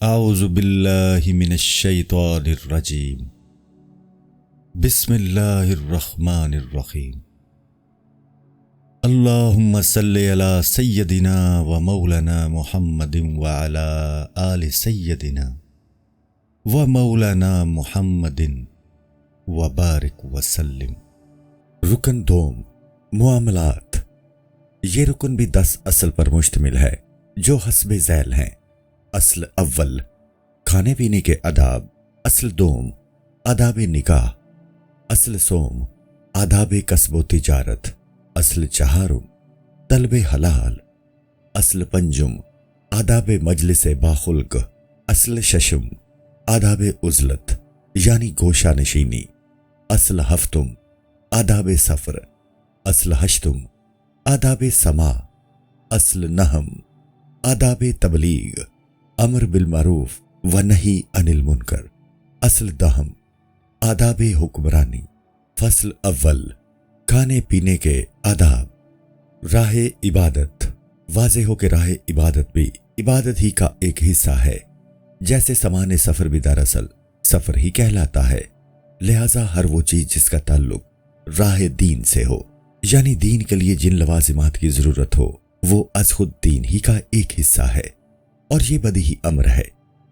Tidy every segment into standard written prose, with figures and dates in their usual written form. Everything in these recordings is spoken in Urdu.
اعوذ باللہ من الشیطان الرجیم بسم اللہ الرحمن الرحیم اللہم صلی علی سیدنا و مولانا محمد وعلی آل سیدنا و مولانا محمد وبارک وسلم۔ رکن دوم، معاملات۔ یہ رکن بھی 10 اصل پر مشتمل ہے جو حسب ذیل ہیں۔ اصل اول، کھانے پینے کے آداب۔ اصل دوم، آداب نکاح۔ اصل سوم، آداب کسب و تجارت۔ اصل چہارم، طلب حلال۔ اصل پنجم، آداب مجلس باخلق۔ اصل ششم، آداب عزلت یعنی گوشہ نشینی۔ اصل ہفتم، آداب سفر۔ اصل ہشتم، آداب سماع۔ اصل نہم، آداب تبلیغ، امر بالمعروف و نہی عن المنکر۔ اصل دہم، آداب حکمرانی۔ فصل اول، کھانے پینے کے آداب۔ راہ عبادت۔ واضح ہو کہ راہ عبادت بھی عبادت ہی کا ایک حصہ ہے، جیسے سامان سفر بھی دراصل سفر ہی کہلاتا ہے۔ لہذا ہر وہ چیز جس کا تعلق راہ دین سے ہو، یعنی دین کے لیے جن لوازمات کی ضرورت ہو، وہ از خود دین ہی کا ایک حصہ ہے۔ اور یہ بدیہی امر ہے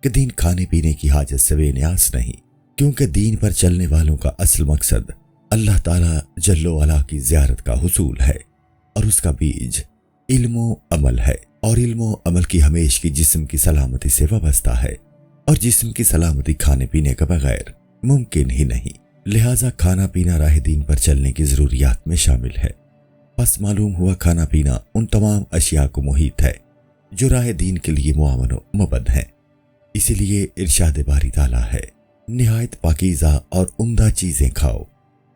کہ دین کھانے پینے کی حاجت سے بے نیاز نہیں، کیونکہ دین پر چلنے والوں کا اصل مقصد اللہ تعالیٰ جل و علا کی زیارت کا حصول ہے، اور اس کا بیج علم و عمل ہے، اور علم و عمل کی ہمیش کی جسم کی سلامتی سے وابستہ ہے، اور جسم کی سلامتی کھانے پینے کے بغیر ممکن ہی نہیں۔ لہٰذا کھانا پینا راہ دین پر چلنے کی ضروریات میں شامل ہے۔ پس معلوم ہوا کھانا پینا ان تمام اشیاء کو محیط ہے جو راہ دین کے لیے معاون و مبد ہیں۔ اسی لیے ارشاد باری تعالیٰ ہے، نہایت پاکیزہ اور عمدہ چیزیں کھاؤ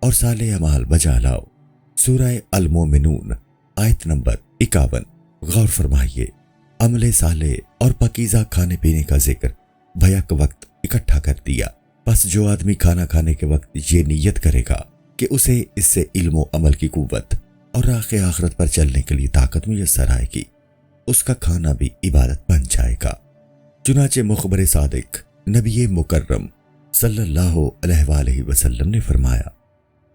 اور صالح اعمال بجا لاؤ۔ سورہ المومنون آیت نمبر 51۔ غور فرمائیے، عمل صالح اور پاکیزہ کھانے پینے کا ذکر بیک وقت اکٹھا کر دیا۔ پس جو آدمی کھانا کھانے کے وقت یہ نیت کرے گا کہ اسے اس سے علم و عمل کی قوت اور راہ آخرت پر چلنے کے لیے طاقت میسر آئے گی، اس کا کھانا بھی عبادت بن جائے گا۔ چنانچہ مخبر صادق نبی مکرم صلی اللہ علیہ وآلہ وسلم نے فرمایا،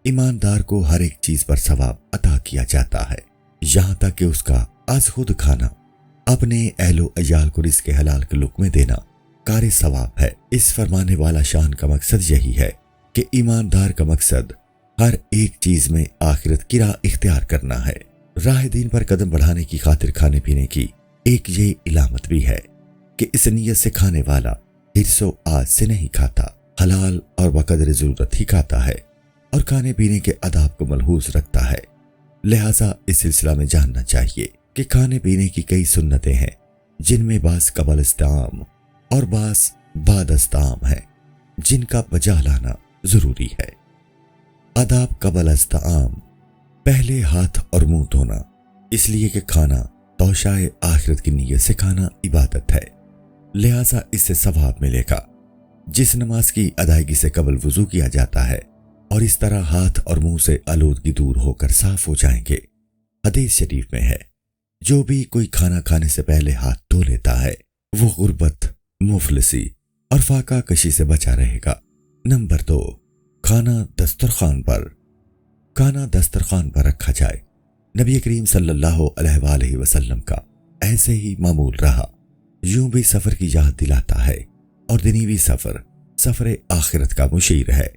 ایماندار کو ہر ایک چیز پر ثواب عطا کیا جاتا ہے، یہاں تک کہ اس کا از خود کھانا، اپنے اہل و عیال کو رزق حلال کے لقمے دینا کار ثواب ہے۔ اس فرمانے والا شان کا مقصد یہی ہے کہ ایماندار کا مقصد ہر ایک چیز میں آخرت کی راہ اختیار کرنا ہے۔ راہ دین پر قدم بڑھانے کی خاطر کھانے پینے کی ایک یہ علامت بھی ہے کہ اس نیت سے کھانے والا حرص و آز سے نہیں کھاتا، حلال اور بقدر ضرورت ہی کھاتا ہے، اور کھانے پینے کے آداب کو ملحوظ رکھتا ہے۔ لہٰذا اس سلسلہ میں جاننا چاہیے کہ کھانے پینے کی کئی سنتیں ہیں، جن میں بعض قبل استعام اور بعض بعد استعام ہیں، جن کا بجا لانا ضروری ہے۔ آداب قبل استعام: پہلے ہاتھ اور منہ دھونا، اس لیے کہ کھانا توشائے آخرت کی نیت سے کھانا عبادت ہے، لہٰذا اس سے ثواب ملے گا۔ جس نماز کی ادائیگی سے قبل وضو کیا جاتا ہے، اور اس طرح ہاتھ اور منہ سے آلودگی دور ہو کر صاف ہو جائیں گے۔ حدیث شریف میں ہے، جو بھی کوئی کھانا کھانے سے پہلے ہاتھ دھو لیتا ہے، وہ غربت، مفلسی اور فاقہ کشی سے بچا رہے گا۔ نمبر 2، کھانا دسترخوان پر۔ کھانا دسترخوان پر رکھا جائے، نبی کریم صلی اللہ علیہ وآلہ وسلم کا ایسے ہی معمول رہا۔ یوں بھی سفر کی یاد دلاتا ہے، اور دنیوی سفر آخرت کا مشیر ہے،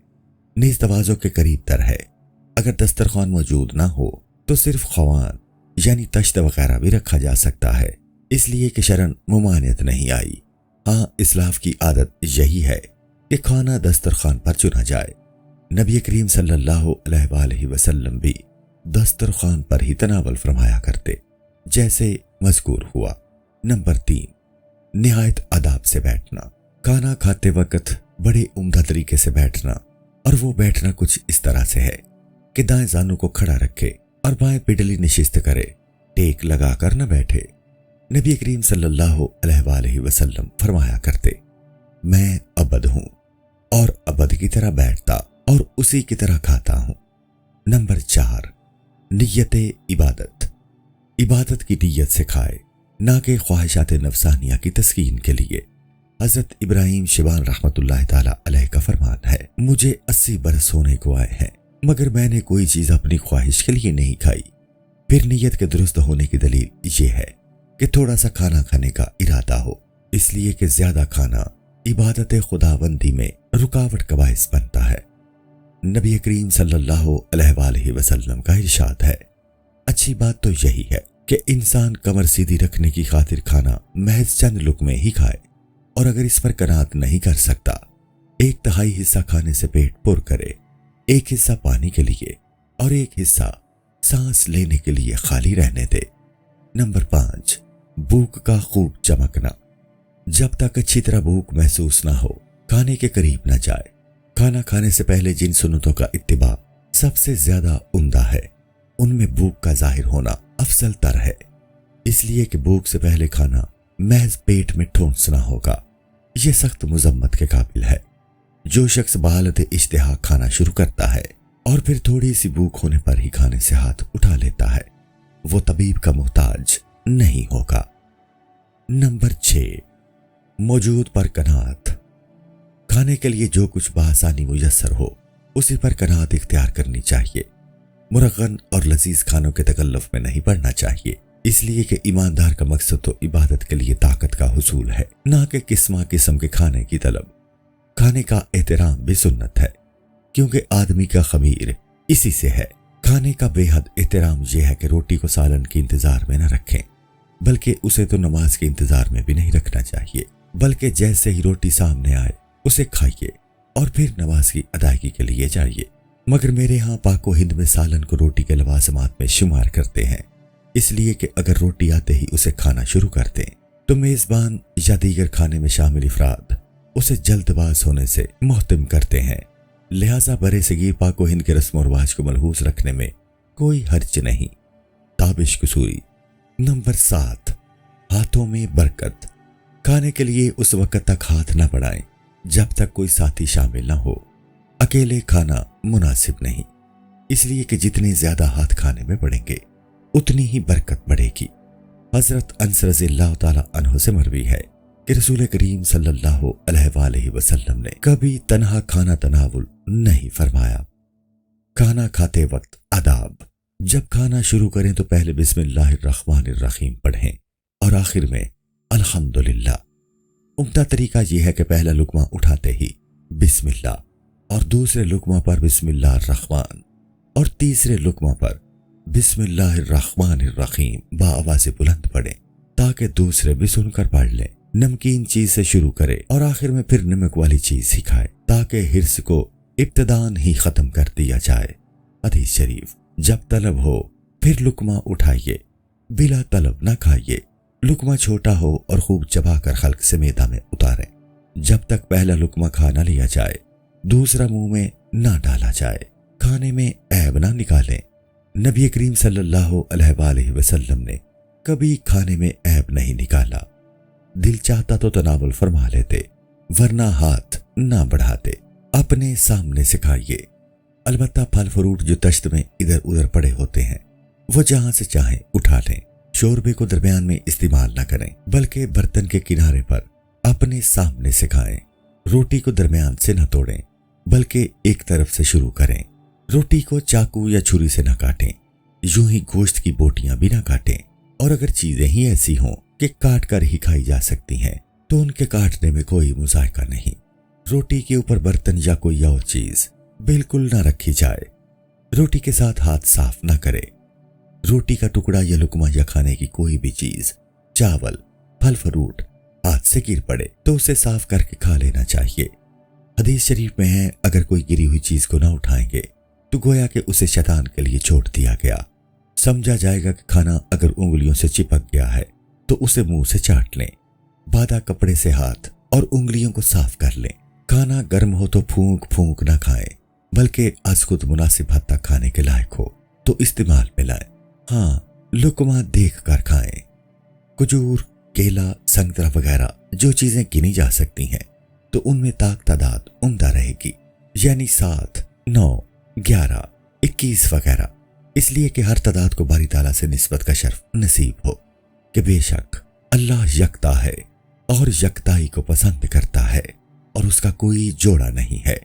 نیز توازوں کے قریب تر ہے۔ اگر دسترخوان موجود نہ ہو تو صرف خوان یعنی تشت وغیرہ بھی رکھا جا سکتا ہے، اس لیے کہ شرعاً ممانعت نہیں آئی۔ ہاں، اسلاف کی عادت یہی ہے کہ کھانا دسترخوان پر چنا جائے۔ نبی کریم صلی اللہ علیہ وآلہ وسلم بھی دسترخوان پر ہی تناول فرمایا کرتے، جیسے مذکور ہوا۔ نمبر 3، نہایت آداب سے بیٹھنا۔ کھانا کھاتے وقت بڑے عمدہ طریقے سے بیٹھنا، اور وہ بیٹھنا کچھ اس طرح سے ہے کہ دائیں زانوں کو کھڑا رکھے اور بائیں پڈلی نشست کرے، ٹیک لگا کر نہ بیٹھے۔ نبی کریم صلی اللہ علیہ وآلہ وسلم فرمایا کرتے، میں عبد ہوں اور عبد کی طرح بیٹھتا اور اسی کی طرح کھاتا ہوں۔ نمبر 4، نیت عبادت۔ عبادت کی نیت سے کھائے، نہ کہ خواہشات نفسانیہ کی تسکین کے لیے۔ حضرت ابراہیم شبان رحمت اللہ تعالی علیہ کا فرمان ہے، مجھے 80 برس ہونے کو آئے ہیں مگر میں نے کوئی چیز اپنی خواہش کے لیے نہیں کھائی۔ پھر نیت کے درست ہونے کی دلیل یہ ہے کہ تھوڑا سا کھانا کھانے کا ارادہ ہو، اس لیے کہ زیادہ کھانا عبادت خداوندی میں رکاوٹ کا باعث بنتا ہے۔ نبی کریم صلی اللہ علیہ وآلہ وسلم کا ارشاد ہے، اچھی بات تو یہی ہے کہ انسان کمر سیدھی رکھنے کی خاطر کھانا محض چند لقمے ہی کھائے، اور اگر اس پر قناعت نہیں کر سکتا 1/3 حصہ کھانے سے پیٹ پر کرے، 1 حصہ پانی کے لیے اور 1 حصہ سانس لینے کے لیے خالی رہنے دے۔ نمبر 5، بھوک کا خوب چمکنا۔ جب تک اچھی طرح بھوک محسوس نہ ہو کھانے کے قریب نہ جائے۔ کھانا کھانے سے پہلے جن سنتوں کا اتباع سب سے زیادہ عمدہ ہے ان میں بھوک کا ظاہر ہونا افضل تر ہے، اس لیے کہ بھوک سے پہلے کھانا محض پیٹ میں ٹھونسنا ہوگا، یہ سخت مذمت کے قابل ہے۔ جو شخص بحالت اشتہا کھانا شروع کرتا ہے اور پھر تھوڑی سی بھوک ہونے پر ہی کھانے سے ہاتھ اٹھا لیتا ہے وہ طبیب کا محتاج نہیں ہوگا۔ نمبر 6، موجود پر قناعت۔ کھانے کے لیے جو کچھ بآسانی میسر ہو اسی پر قناعت اختیار کرنی چاہیے۔ مرغن اور لذیذ کھانوں کے تکلف میں نہیں پڑنا چاہیے، اس لیے کہ ایماندار کا مقصد تو عبادت کے لیے طاقت کا حصول ہے، نہ کہ قسم کے کھانے کی طلب۔ کھانے کا احترام بھی سنت ہے، کیونکہ آدمی کا خمیر اسی سے ہے۔ کھانے کا بے حد احترام یہ ہے کہ روٹی کو سالن کے انتظار میں نہ رکھیں، بلکہ اسے تو نماز کے انتظار میں بھی نہیں رکھنا چاہیے، بلکہ جیسے ہی روٹی سامنے آئے اسے کھائیے اور پھر نماز کی ادائیگی کے لیے جائیے۔ مگر میرے ہاں پاک و ہند میں سالن کو روٹی کے لوازمات میں شمار کرتے ہیں، اس لیے کہ اگر روٹی آتے ہی اسے کھانا شروع کر دیں تو میزبان یا دیگر کھانے میں شامل افراد اسے جلد باز ہونے سے محتم کرتے ہیں، لہٰذا برے صغیر پاک و ہند کے رسم و رواج کو ملحوظ رکھنے میں کوئی حرج نہیں۔ تابش قصوری۔ نمبر 7، ہاتھوں میں برکت۔ کھانے کے لیے اس وقت تک ہاتھ نہ بڑھائیں جب تک کوئی ساتھی شامل نہ ہو، اکیلے کھانا مناسب نہیں، اس لیے کہ جتنے زیادہ ہاتھ کھانے میں بڑھیں گے اتنی ہی برکت بڑھے گی۔ حضرت انس رضی اللہ تعالی عنہ سے مروی ہے کہ رسول کریم صلی اللہ علیہ وآلہ وسلم نے کبھی تنہا کھانا تناول نہیں فرمایا۔ کھانا کھاتے وقت آداب۔ جب کھانا شروع کریں تو پہلے بسم اللہ الرحمن الرحیم پڑھیں اور آخر میں الحمدللہ۔ عمدہ طریقہ یہ ہے کہ پہلا لقمہ اٹھاتے ہی بسم اللہ اور دوسرے لقمہ پر بسم اللہ الرحمن اور تیسرے لقمہ پر بسم اللہ الرحمن الرحیم بآواز بلند پڑھیں تاکہ دوسرے بھی سن کر پڑھ لیں۔ نمکین چیز سے شروع کرے اور آخر میں پھر نمک والی چیز ہی کھائے تاکہ حرص کو ابتدان ہی ختم کر دیا جائے۔ حدیث شریف۔ جب طلب ہو پھر لقمہ اٹھائیے، بلا طلب نہ کھائیے۔ لقمہ چھوٹا ہو اور خوب چبا کر خلق سے معدہ میں اتاریں۔ جب تک پہلا لقمہ کھا نہ لیا جائے دوسرا منہ میں نہ ڈالا جائے۔ کھانے میں عیب نہ نکالیں۔ نبی کریم صلی اللہ علیہ وآلہ وسلم نے کبھی کھانے میں عیب نہیں نکالا۔ دل چاہتا تو تناول فرما لیتے ورنہ ہاتھ نہ بڑھاتے۔ اپنے سامنے سے کھائیے، البتہ پھل فروٹ جو تشت میں ادھر ادھر پڑے ہوتے ہیں وہ جہاں سے چاہیں اٹھا لیں۔ شوربے کو درمیان میں استعمال نہ کریں بلکہ برتن کے کنارے پر اپنے سامنے سے کھائیں۔ روٹی کو درمیان سے نہ توڑیں بلکہ ایک طرف سے شروع کریں۔ روٹی کو چاقو یا چھری سے نہ کاٹیں، یوں ہی گوشت کی بوٹیاں بھی نہ کاٹیں، اور اگر چیزیں ہی ایسی ہوں کہ کاٹ کر ہی کھائی جا سکتی ہیں تو ان کے کاٹنے میں کوئی مذائقہ نہیں۔ روٹی کے اوپر برتن یا کوئی اور چیز بالکل نہ رکھی جائے۔ روٹی کے ساتھ ہاتھ صاف نہ کرے۔ روٹی کا ٹکڑا یا لقمہ یا کھانے کی کوئی بھی چیز، چاول، پھل فروٹ ہاتھ سے گر پڑے تو اسے صاف کر کے کھا لینا چاہیے۔ حدیث شریف میں ہے اگر کوئی گری ہوئی چیز کو نہ اٹھائیں گے تو گویا کہ اسے شیطان کے لیے چھوڑ دیا گیا۔ سمجھا جائے گا کہ کھانا اگر انگلیوں سے چپک گیا ہے تو اسے منہ سے چاٹ لیں۔ بادا کپڑے سے ہاتھ اور انگلیوں کو صاف کر لیں۔ کھانا گرم ہو تو پھونک پھونک نہ کھائیں بلکہ از خود مناسب حد تک کھانے کے لائق ہو تو استعمال میں لائیں۔ ہاں، لقمہ دیکھ کر کھائیں۔ کھجور، کیلا، سنگترا وغیرہ جو چیزیں گنی جا سکتی ہیں تو ان میں تاک تعداد عمدہ رہے گی، یعنی 7، 9، 11، 21 وغیرہ، اس لیے کہ ہر تعداد کو باری تعالیٰ سے نسبت کا شرف نصیب ہو کہ بے شک اللہ یکتا ہے اور یکتائی کو پسند کرتا ہے اور اس کا کوئی جوڑا نہیں ہے۔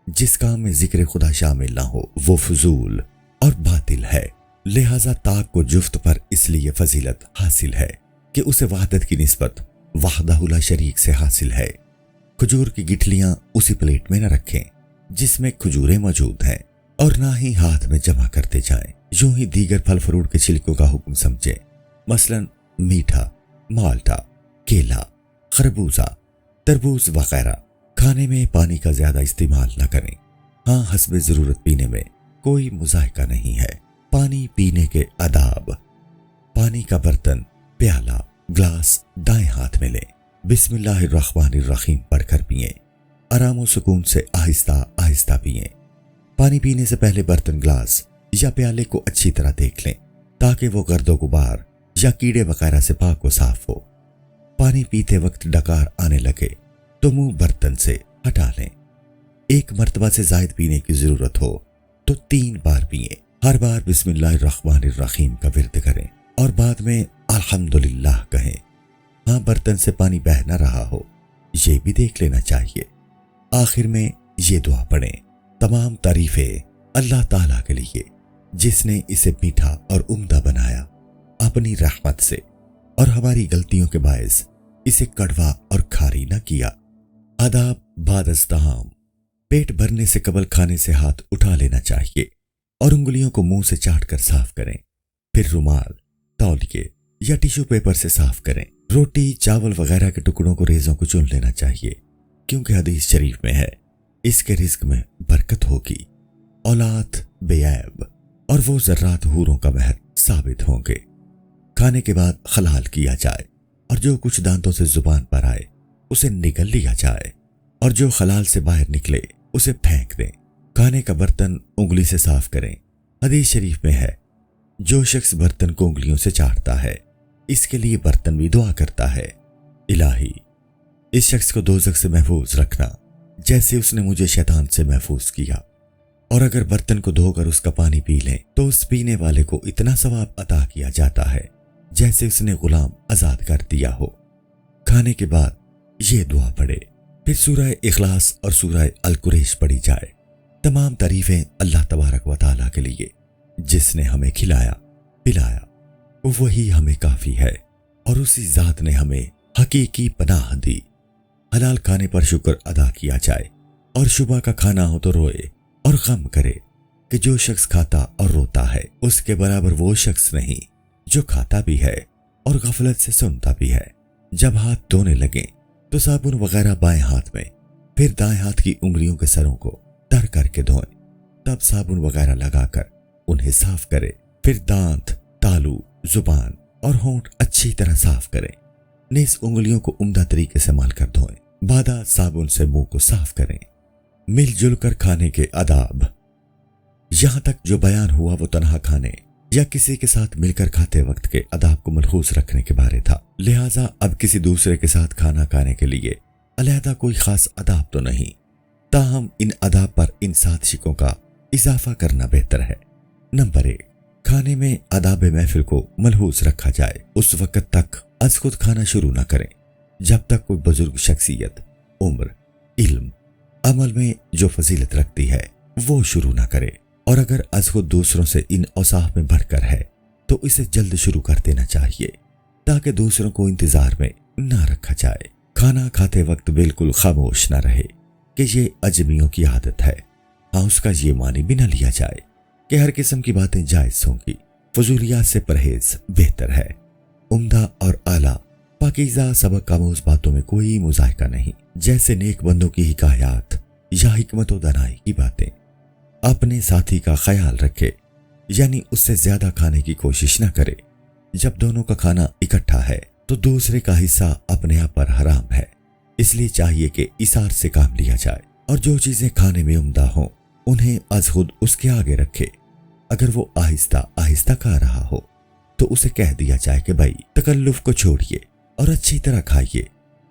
جس کام میں ذکر خدا شامل نہ ہو وہ فضول اور باطل ہے۔ لہذا طاق کو جفت پر اس لیے فضیلت حاصل ہے کہ اسے وحدت کی نسبت وحدہ لا شریک سے حاصل ہے۔ کھجور کی گٹھلیاں اسی پلیٹ میں نہ رکھیں جس میں کھجوریں موجود ہیں، اور نہ ہی ہاتھ میں جمع کرتے جائیں۔ یوں ہی دیگر پھل فروٹ کے چھلکوں کا حکم سمجھیں، مثلا میٹھا، مالٹا، کیلا، خربوزہ، تربوز وغیرہ۔ کھانے میں پانی کا زیادہ استعمال نہ کریں۔ ہاں، حسب ضرورت پینے میں کوئی مذائقہ نہیں ہے۔ پانی پینے کے آداب: پانی کا برتن، پیالہ، گلاس دائیں ہاتھ میں لیں۔ بسم اللہ الرحمن الرحیم پڑھ کر پئیں۔ آرام و سکون سے آہستہ آہستہ پئیں۔ پانی پینے سے پہلے برتن، گلاس یا پیالے کو اچھی طرح دیکھ لیں تاکہ وہ گرد و غبار یا کیڑے وغیرہ سے پاک و صاف ہو۔ پانی پیتے وقت ڈکار آنے لگے تو منہ برتن سے ہٹا لیں۔ ایک مرتبہ سے زائد پینے کی ضرورت ہو تو 3 بار پئیں۔ ہر بار بسم اللہ الرحمن الرحیم کا ورد کریں اور بعد میں الحمدللہ کہیں۔ ہاں، برتن سے پانی بہہ نہ رہا ہو یہ بھی دیکھ لینا چاہیے۔ آخر میں یہ دعا پڑھیں: تمام تعریفیں اللہ تعالیٰ کے لیے جس نے اسے میٹھا اور عمدہ بنایا اپنی رحمت سے، اور ہماری غلطیوں کے باعث اسے کڑوا اور کھاری نہ کیا۔ آداب بعد از طعام: پیٹ بھرنے سے قبل کھانے سے ہاتھ اٹھا لینا چاہیے اور انگلیوں کو منہ سے چاٹ کر صاف کریں، پھر رومال، تولیے یا ٹیشو پیپر سے صاف کریں۔ روٹی، چاول وغیرہ کے ٹکڑوں کو ریزوں کو چن لینا چاہیے کیونکہ حدیث شریف میں ہے اس کے رزق میں برکت ہوگی، اولاد بے عیب اور وہ ذرات حوروں کا مہر ثابت ہوں گے۔ کھانے کے بعد خلال کیا جائے اور جو کچھ دانتوں سے زبان پر آئے اسے نگل لیا جائے، اور جو خلال سے باہر نکلے اسے پھینک دیں۔ کھانے کا برتن انگلی سے صاف کریں۔ حدیث شریف میں ہے جو شخص برتن کو انگلیوں سے چاٹتا ہے اس کے لیے برتن بھی دعا کرتا ہے: الہی، اس شخص کو دوزخ سے محفوظ رکھنا جیسے اس نے مجھے شیطان سے محفوظ کیا۔ اور اگر برتن کو دھو کر اس کا پانی پی لیں تو اس پینے والے کو اتنا ثواب عطا کیا جاتا ہے جیسے اس نے غلام آزاد کر دیا ہو۔ کھانے کے بعد یہ دعا پڑھے، پھر سورہ اخلاص اور سورہ القریش پڑھی جائے۔ تمام تعریفیں اللہ تبارک و تعالیٰ کے لیے جس نے ہمیں کھلایا پلایا، وہی ہمیں کافی ہے، اور اسی ذات نے ہمیں حقیقی پناہ دی۔ حلال کھانے پر شکر ادا کیا جائے، اور شبہ کا کھانا ہو تو روئے اور غم کرے کہ جو شخص کھاتا اور روتا ہے اس کے برابر وہ شخص نہیں جو کھاتا بھی ہے اور غفلت سے سنتا بھی ہے۔ جب ہاتھ دھونے لگیں تو صابن وغیرہ بائیں ہاتھ میں، پھر دائیں ہاتھ کی انگلیوں کے سروں کو تر کر کے دھوئیں، تب صابن وغیرہ لگا کر انہیں صاف کریں، پھر دانت، تالو، زبان اور ہونٹ اچھی طرح صاف کریں۔ نیز انگلیوں کو عمدہ طریقے سے مل کر دھوئیں، بعد صابن سے منہ کو صاف کریں۔ مل جل کر کھانے کے آداب: یہاں تک جو بیان ہوا وہ تنہا کھانے یا کسی کے ساتھ مل کر کھاتے وقت کے آداب کو ملحوظ رکھنے کے بارے تھا، لہٰذا اب کسی دوسرے کے ساتھ کھانا کھانے کے لیے علیحدہ کوئی خاص آداب تو نہیں، تاہم ان آداب پر ان 7 شکوں کا اضافہ کرنا بہتر ہے۔ نمبر 1، کھانے میں آداب محفل کو ملحوظ رکھا جائے۔ اس وقت تک از خود کھانا شروع نہ کریں جب تک کوئی بزرگ شخصیت عمر، علم، عمل میں جو فضیلت رکھتی ہے وہ شروع نہ کرے، اور اگر از خود دوسروں سے ان اوصاف میں بڑھ کر ہے تو اسے جلد شروع کر دینا چاہیے تاکہ دوسروں کو انتظار میں نہ رکھا جائے۔ کھانا کھاتے وقت بالکل خاموش نہ رہے کہ یہ اجمیوں کی عادت ہے۔ ہاں، اس کا یہ معنی بھی نہ لیا جائے کہ ہر قسم کی باتیں جائز ہوں گی۔ فضولیات سے پرہیز بہتر ہے۔ عمدہ اور اعلیٰ پاکیزہ سبق آموز باتوں میں کوئی مذائقہ نہیں، جیسے نیک بندوں کی حکایات یا حکمت و دانائی کی باتیں۔ اپنے ساتھی کا خیال رکھے، یعنی اس سے زیادہ کھانے کی کوشش نہ کرے۔ جب دونوں کا کھانا اکٹھا ہے تو دوسرے کا حصہ اپنے آپ پر حرام ہے، اس لیے چاہیے کہ ایثار سے کام لیا جائے، اور جو چیزیں کھانے میں عمدہ ہوں انہیں از خود اس کے آگے رکھے۔ اگر وہ آہستہ آہستہ کھا رہا ہو تو اسے کہہ دیا جائے کہ بھائی تکلف کو چھوڑیے اور اچھی طرح کھائیے۔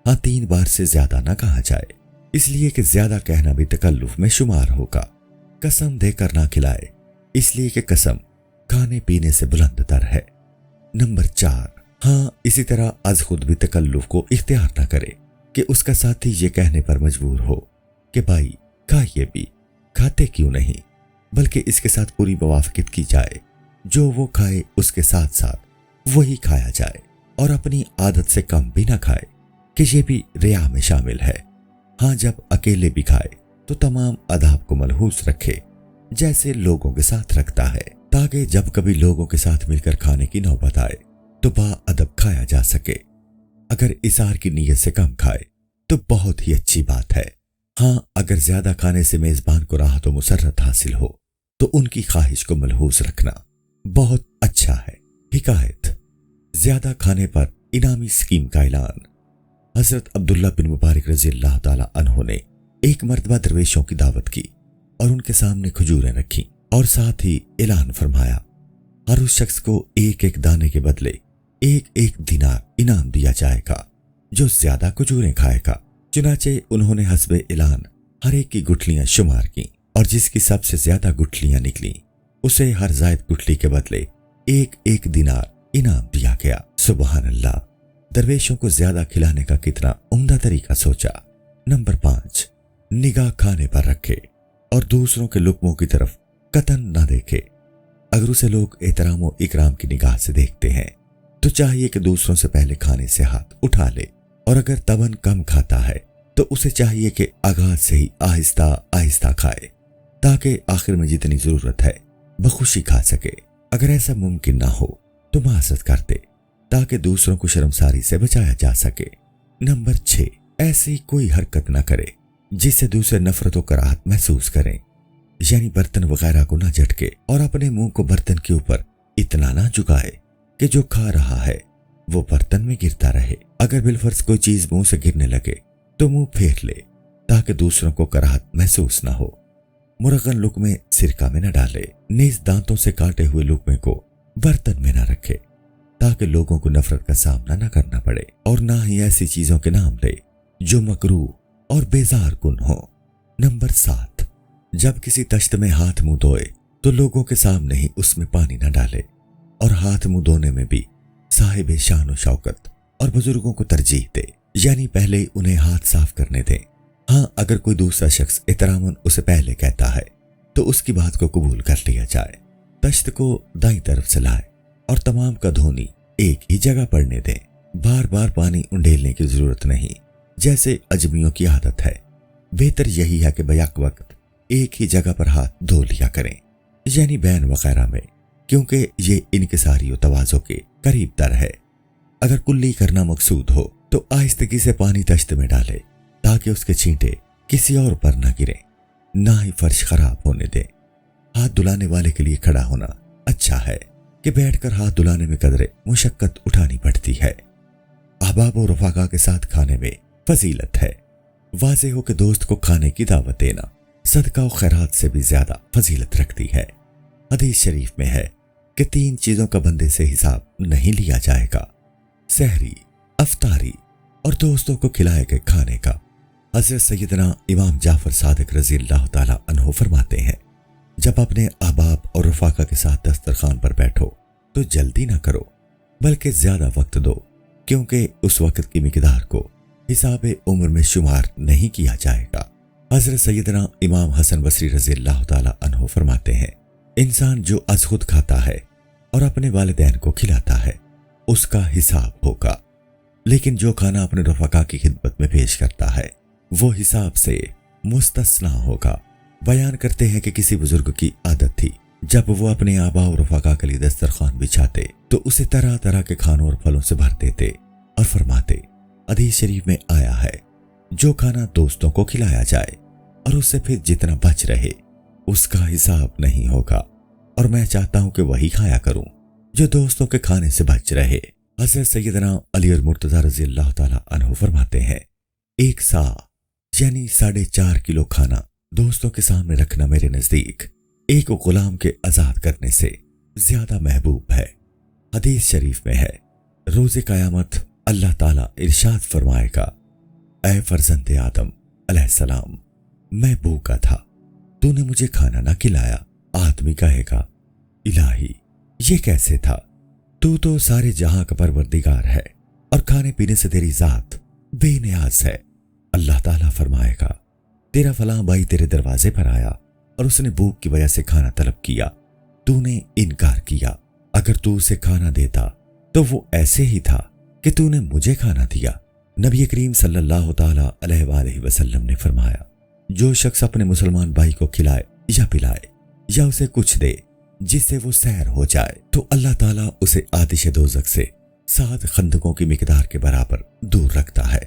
ہاں، 3 بار سے زیادہ نہ کہا جائے، اس لیے کہ زیادہ کہنا بھی تکلف میں شمار ہوگا۔ قسم دے کر نہ کھلائے، اس لیے کہ قسم کھانے پینے سے بلند تر ہے۔ نمبر 4، ہاں اسی طرح از خود بھی تکلف کو اختیار نہ کرے کہ اس کا ساتھی یہ کہنے پر مجبور ہو کہ بھائی کھائیے بھی، کھاتے کیوں نہیں، بلکہ اس کے ساتھ پوری موافقت کی جائے، جو وہ کھائے اس کے ساتھ ساتھ وہی کھایا جائے، اور اپنی عادت سے کم بھی نہ کھائے کہ یہ بھی ریا میں شامل ہے۔ ہاں جب اکیلے بھی کھائے تو تمام آداب کو ملحوظ رکھے جیسے لوگوں کے ساتھ رکھتا ہے، تاکہ جب کبھی لوگوں کے ساتھ مل کر کھانے کی نوبت آئے تو با ادب کھایا جا سکے۔ اگر اثار کی نیت سے کم کھائے تو بہت ہی اچھی بات ہے۔ ہاں اگر زیادہ کھانے سے میزبان کو راحت و مسرت حاصل ہو تو ان کی خواہش کو ملحوظ رکھنا بہت اچھا ہے۔ حکایت، زیادہ کھانے پر انعامی اسکیم کا اعلان۔ حضرت عبداللہ بن مبارک رضی اللہ تعالی عنہ نے ایک مرتبہ درویشوں کی دعوت کی اور ان کے سامنے کھجوریں رکھی اور ساتھ ہی اعلان فرمایا، ہر اس شخص کو ایک ایک دانے کے بدلے ایک ایک دینار انعام دیا جائے گا جو زیادہ کھجوریں کھائے گا۔ چنانچہ انہوں نے حسب اعلان ہر ایک کی گٹھلیاں شمار کیں، اور جس کی سب سے زیادہ گٹھلیاں نکلیں اسے ہر زائد گٹھلی کے بدلے ایک ایک دینار انعام دیا گیا۔ سبحان اللہ، درویشوں کو زیادہ کھلانے کا کتنا عمدہ طریقہ سوچا۔ نمبر 5، نگاہ کھانے پر رکھے اور دوسروں کے لقموں کی طرف قطعاً نہ دیکھے۔ اگر اسے لوگ احترام و اکرام کی نگاہ سے دیکھتے ہیں تو چاہیے کہ دوسروں سے پہلے کھانے سے ہاتھ اٹھا لے، اور اگر طبعاً کم کھاتا ہے تو اسے چاہیے کہ آغاز سے ہی آہستہ آہستہ کھائے تاکہ آخر میں جتنی ضرورت ہے بخوشی کھا سکے۔ اگر ایسا ممکن نہ ہو تو معذرت کر دے تاکہ دوسروں کو شرمساری سے بچایا جا سکے۔ نمبر 6، ایسی کوئی حرکت نہ کرے جس سے دوسرے نفرت و کراہت محسوس کریں، یعنی برتن وغیرہ کو نہ جھٹکے اور اپنے منہ کو برتن کے اوپر اتنا نہ جھکائے کہ جو کھا رہا ہے وہ برتن میں گرتا رہے۔ اگر بالفرض کوئی چیز منہ سے گرنے لگے تو منہ پھیر لے تاکہ دوسروں کو کراہت محسوس نہ ہو۔ مرغن لقمے سرکہ میں نہ ڈالے، نیز دانتوں سے کاٹے ہوئے لقمے کو برتن میں نہ رکھے تاکہ لوگوں کو نفرت کا سامنا نہ کرنا پڑے، اور نہ ہی ایسی چیزوں کے نام لے جو مکروہ اور بیزار کن ہو۔ نمبر 7، جب کسی تشت میں ہاتھ منہ دھوئے تو لوگوں کے سامنے ہی اس میں پانی نہ ڈالے، اور ہاتھ منہ دھونے میں بھی صاحب شان و شوکت اور بزرگوں کو ترجیح دے، یعنی پہلے انہیں ہاتھ صاف کرنے دیں۔ ہاں اگر کوئی دوسرا شخص احتراماً اسے پہلے کہتا ہے تو اس کی بات کو قبول کر لیا جائے۔ تشت کو دائیں طرف سے لائے اور تمام کا دھونی ایک ہی جگہ پڑنے دیں، بار بار پانی انڈیلنے کی ضرورت نہیں جیسے اجمیوں کی عادت ہے۔ بہتر یہی ہے کہ بیک وقت ایک ہی جگہ پر ہاتھ دھو لیا کریں، یعنی بین وغیرہ میں، کیونکہ یہ انکساری و تواضع کے قریب تر ہے۔ اگر کلی کرنا مقصود ہو تو آہستگی سے پانی تشت میں ڈالے تاکہ اس کے چھینٹے کسی اور پر نہ گریں، نہ ہی فرش خراب ہونے دیں۔ ہاتھ دھلانے والے کے لیے کھڑا ہونا اچھا ہے کہ بیٹھ کر ہاتھ دھلانے میں قدرے مشقت اٹھانی پڑتی ہے۔ احباب و رفقا کے ساتھ کھانے میں فضیلت ہے۔ واضح ہو کہ دوست کو کھانے کی دعوت دینا صدقہ و خیرات سے بھی زیادہ فضیلت رکھتی ہے۔ حدیث شریف میں ہے کہ 3 چیزوں کا بندے سے حساب نہیں لیا جائے گا: سحری، افطاری اور دوستوں کو کھلائے گئے کھانے کا۔ حضرت سیدنا امام جعفر صادق رضی اللہ تعالی عنہ فرماتے ہیں، جب اپنے احباب اور رفقا کے ساتھ دسترخوان پر بیٹھو تو جلدی نہ کرو بلکہ زیادہ وقت دو، کیونکہ اس وقت کی مقدار کو حساب عمر میں شمار نہیں کیا جائے گا۔ حضرت سیدنا امام حسن بصری رضی اللہ تعالی عنہ فرماتے ہیں، انسان جو از خود کھاتا ہے اور اپنے والدین کو کھلاتا ہے اس کا حساب ہوگا، لیکن جو کھانا اپنے رفقا کی خدمت میں پیش کرتا ہے وہ حساب سے مستثنا ہوگا۔ بیان کرتے ہیں کہ کسی بزرگ کی عادت تھی، جب وہ اپنے آبا و رفقا کے لیے دسترخوان بچھاتے تو اسے طرح طرح کے کھانوں اور پھلوں سے بھر دیتے اور فرماتے، حدیث شریف میں آیا ہے، جو کھانا دوستوں کو کھلایا جائے اور اس سے پھر جتنا بچ رہے اس کا حساب نہیں ہوگا، اور میں چاہتا ہوں کہ وہی کھایا کروں جو دوستوں کے کھانے سے بچ رہے۔ حضرت سیدنا علی المرتضی رضی اللہ تعالی عنہ فرماتے ہیں، 1 سا یعنی 4.5 کلو کھانا دوستوں کے سامنے رکھنا میرے نزدیک ایک غلام کے آزاد کرنے سے زیادہ محبوب ہے۔ حدیث شریف میں ہے، روز قیامت اللہ تعالیٰ ارشاد فرمائے گا، اے فرزند آدم علیہ السلام، میں بھوکا تھا، تو نے مجھے کھانا نہ کھلایا۔ آدمی کہے گا، الہی یہ کیسے تھا؟ تو سارے جہاں کا پروردگار ہے اور کھانے پینے سے تیری ذات بے نیاز ہے۔ اللہ تعالیٰ فرمائے گا تیرا فلاں بھائی تیرے دروازے پر آیا اور اس نے بھوک کی وجہ سے کھانا طلب کیا، تو نے انکار کیا۔ اگر تو اسے کھانا دیتا تو وہ ایسے ہی تھا کہ تو نے مجھے کھانا دیا۔ نبی کریم صلی اللہ تعالیٰ علیہ وآلہ وسلم نے فرمایا جو شخص اپنے مسلمان بھائی کو کھلائے یا پلائے یا اسے کچھ دے جس سے وہ سیر ہو جائے تو اللہ تعالیٰ اسے آتش دوزخ سے 7 خندقوں کی مقدار کے برابر دور رکھتا ہے،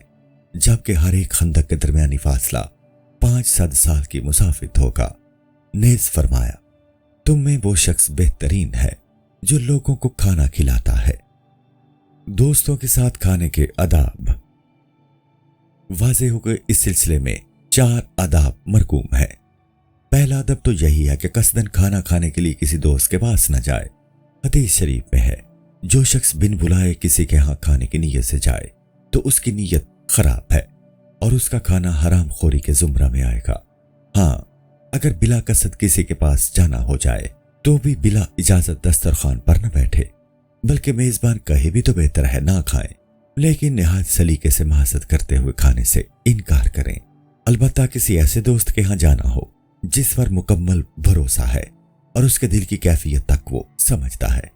جبکہ ہر ایک خندق کے درمیانی فاصلہ 500 سال کی مسافت ہوگا۔ نیز فرمایا تم میں وہ شخص بہترین ہے جو لوگوں کو کھانا کھلاتا ہے۔ دوستوں کے ساتھ کھانے کے آداب۔ واضح ہو کہ اس سلسلے میں 4 آداب مرقوم ہیں۔ پہلا ادب تو یہی ہے کہ قصداً کھانا کھانے کے لیے کسی دوست کے پاس نہ جائے۔ حدیث شریف میں ہے جو شخص بن بلائے کسی کے ہاں کھانے کی نیت سے جائے تو اس کی نیت خراب ہے اور اس کا کھانا حرام خوری کے زمرہ میں آئے گا۔ ہاں، اگر بلا قصد کسی کے پاس جانا ہو جائے تو بھی بلا اجازت دسترخوان پر نہ بیٹھے، بلکہ میزبان کہے بھی تو بہتر ہے نہ کھائیں، لیکن نہایت سلیقے سے محضت کرتے ہوئے کھانے سے انکار کریں۔ البتہ کسی ایسے دوست کے ہاں جانا ہو جس پر مکمل بھروسہ ہے اور اس کے دل کی کیفیت تک وہ سمجھتا ہے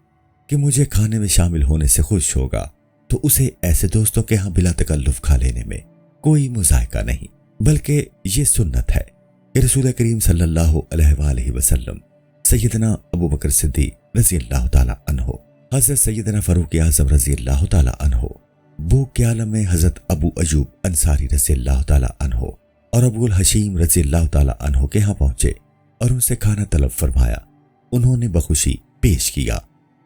کہ مجھے کھانے میں شامل ہونے سے خوش ہوگا، تو اسے ایسے دوستوں کے ہاں بلا تکلف کھا لینے میں کوئی مذائقہ نہیں، بلکہ یہ سنت ہے کہ رسول کریم صلی اللہ علیہ وآلہ وسلم، سیدنا ابو بکر صدیق رضی اللہ تعالیٰ عنہ، حضرت سیدنا فاروق اعظم رضی اللہ تعالیٰ عنہ، بھوک کے عالم میں حضرت ابو ایوب انصاری رضی اللہ تعالیٰ عنہ اور ابو الحشیم رضی اللہ تعالیٰ عنہ کے ہاں پہنچے اور ان سے کھانا طلب فرمایا۔ انہوں نے بخوشی پیش کیا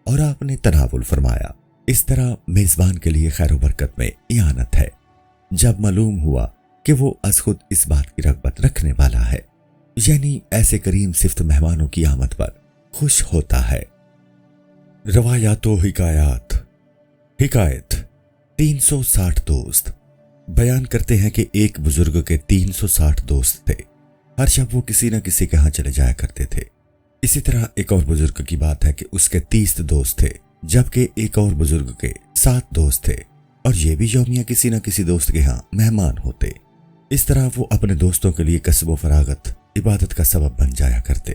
اور آپ نے تناول فرمایا۔ اس طرح میزبان کے لیے خیر و برکت میں اعانت ہے۔ جب معلوم ہوا کہ وہ از خود اس بات کی رغبت رکھنے والا ہے، یعنی ایسے کریم صفت مہمانوں کی آمد پر خوش ہوتا ہے۔ روایات و حکایات۔ حکایت 360 دوست۔ بیان کرتے ہیں کہ ایک بزرگ کے 360 دوست تھے، ہر شب وہ کسی نہ کسی کے ہاں چلے جایا کرتے تھے۔ اسی طرح ایک اور بزرگ کی بات ہے کہ اس کے 30 دوست تھے، جبکہ ایک اور بزرگ کے 7 دوست تھے، اور یہ بھی یومیہ کسی نہ کسی دوست کے ہاں مہمان ہوتے۔ اس طرح وہ اپنے دوستوں کے لیے کسب و فراغت، عبادت کا سبب بن جایا کرتے،